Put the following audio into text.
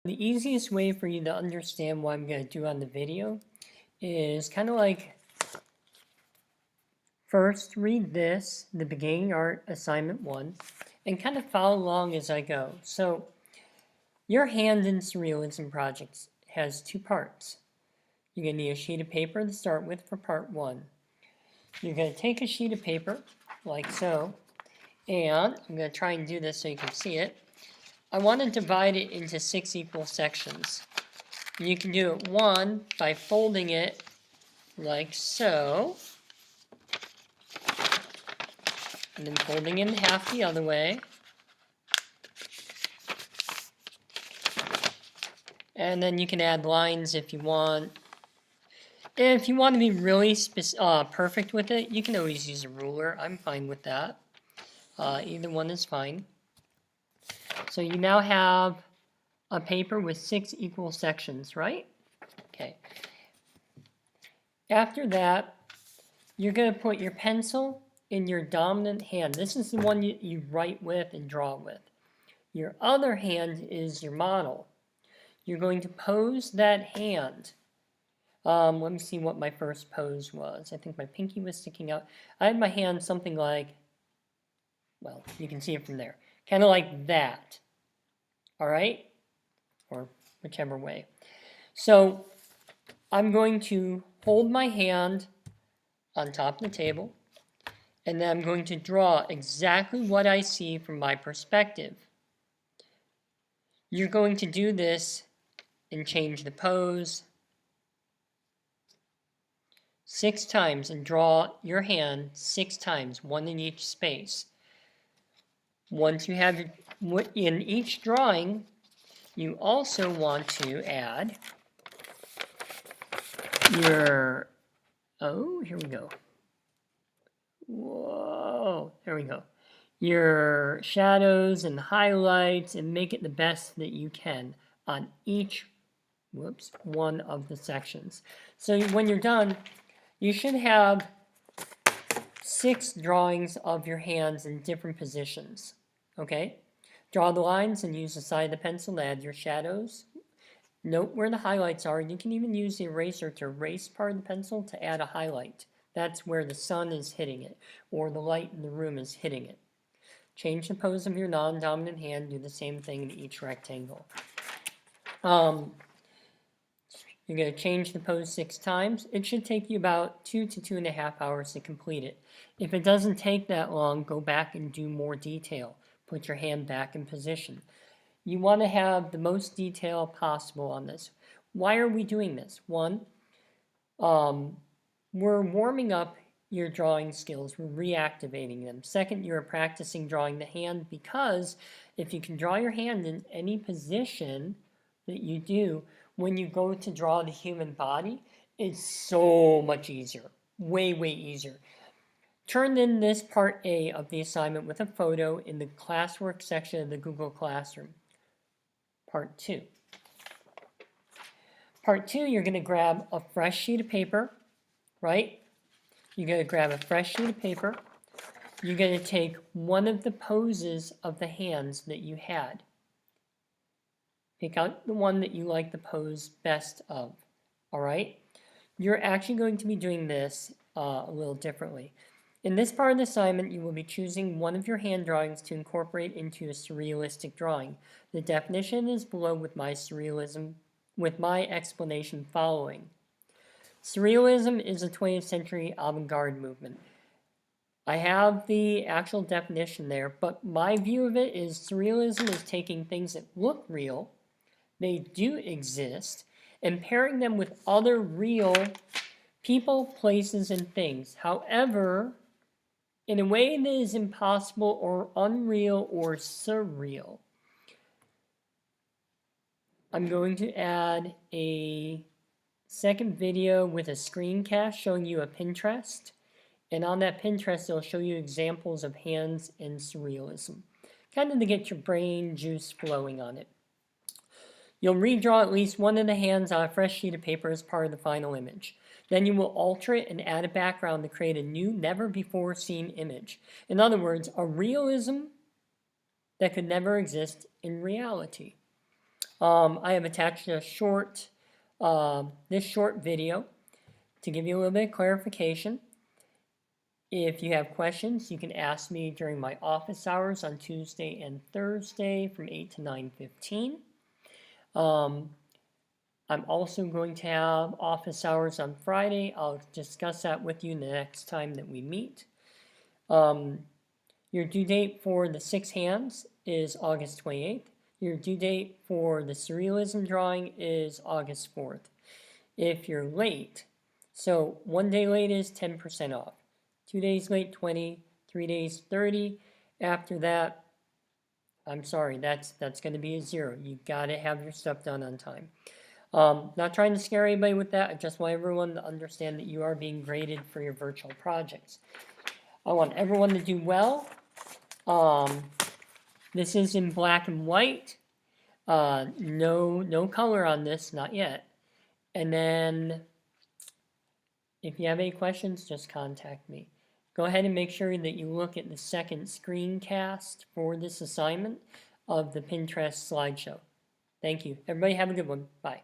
The easiest way for you to understand what I'm going to do on the video is kind of like first read this, the beginning art assignment 1, and kind of follow along as I go. So your hand in surrealism projects has 2 parts. You're going to need a sheet of paper to start with for part 1. You're going to take a sheet of paper like so, and I'm going to try and do this so you can see it. I want to divide it into 6 equal sections. You can do it one by folding it like so, and then folding it in half the other way. And then you can add lines if you want. If you want to be really perfect with it, you can always use a ruler. I'm fine with that. Either one is fine. So you now have a paper with 6 equal sections, right? Okay. After that, you're going to put your pencil in your dominant hand. This is the one you write with and draw with. Your other hand is your model. You're going to pose that hand. Let me see what my first pose was. I think my pinky was sticking out. I had my hand something like, well, you can see it from there. Kind of like that. All right? Or whichever way. So I'm going to hold my hand on top of the table, and then I'm going to draw exactly what I see from my perspective. You're going to do this and change the pose 6 times and draw your hand 6 times, one in each space. Once you have in each drawing, you also want to add your, here we go. Whoa, there we go. Your shadows and highlights, and make it the best that you can on each one of the sections. So when you're done, you should have 6 drawings of your hands in different positions. Okay? Draw the lines and use the side of the pencil to add your shadows. Note where the highlights are. You can even use the eraser to erase part of the pencil to add a highlight. That's where the sun is hitting it, or the light in the room is hitting it. Change the pose of your non-dominant hand. Do the same thing in each rectangle. You're going to change the pose 6 times. It should take you about 2 to 2.5 hours to complete it. If it doesn't take that long, go back and do more detail. Put your hand back in position. You want to have the most detail possible on this. Why are we doing this? One, we're warming up your drawing skills. We're reactivating them. Second, you're practicing drawing the hand, because if you can draw your hand in any position that you do, when you go to draw the human body, it's so much easier. Way, way easier. Turn in this part A of the assignment with a photo in the classwork section of the Google Classroom. Part 2. Part 2, you're going to grab a fresh sheet of paper, right? You're going to grab a fresh sheet of paper. You're going to take one of the poses of the hands that you had. Pick out the one that you like the pose best of, all right? You're actually going to be doing this a little differently. In this part of the assignment, you will be choosing one of your hand drawings to incorporate into a surrealistic drawing. The definition is below with my explanation following. Surrealism is a 20th century avant-garde movement. I have the actual definition there, but my view of it is surrealism is taking things that look real, they do exist, and pairing them with other real people, places, and things. However, in a way that is impossible or unreal or surreal. I'm going to add a second video with a screencast showing you a Pinterest. And on that Pinterest, it'll show you examples of hands in surrealism. Kind of to get your brain juice flowing on it. You'll redraw at least one of the hands on a fresh sheet of paper as part of the final image. Then you will alter it and add a background to create a new, never-before-seen image. In other words, a realism that could never exist in reality. I have attached a this short video to give you a little bit of clarification. If you have questions, you can ask me during my office hours on Tuesday and Thursday from 8 to 9:15. Um, I'm also going to have office hours on Friday. I'll discuss that with you the next time that we meet. Your due date for the 6 hands is August 28th. Your due date for the surrealism drawing is August 4th. If you're late, so 1 day late is 10% off. 2 days late, 20, 3 days, 30. After that, I'm sorry, that's going to be a 0. You got to have your stuff done on time. Not trying to scare anybody with that. I just want everyone to understand that you are being graded for your virtual projects. I want everyone to do well. This is in black and white. No color on this, not yet. And then, if you have any questions, just contact me. Go ahead and make sure that you look at the second screencast for this assignment of the Pinterest slideshow. Thank you. Everybody have a good one. Bye.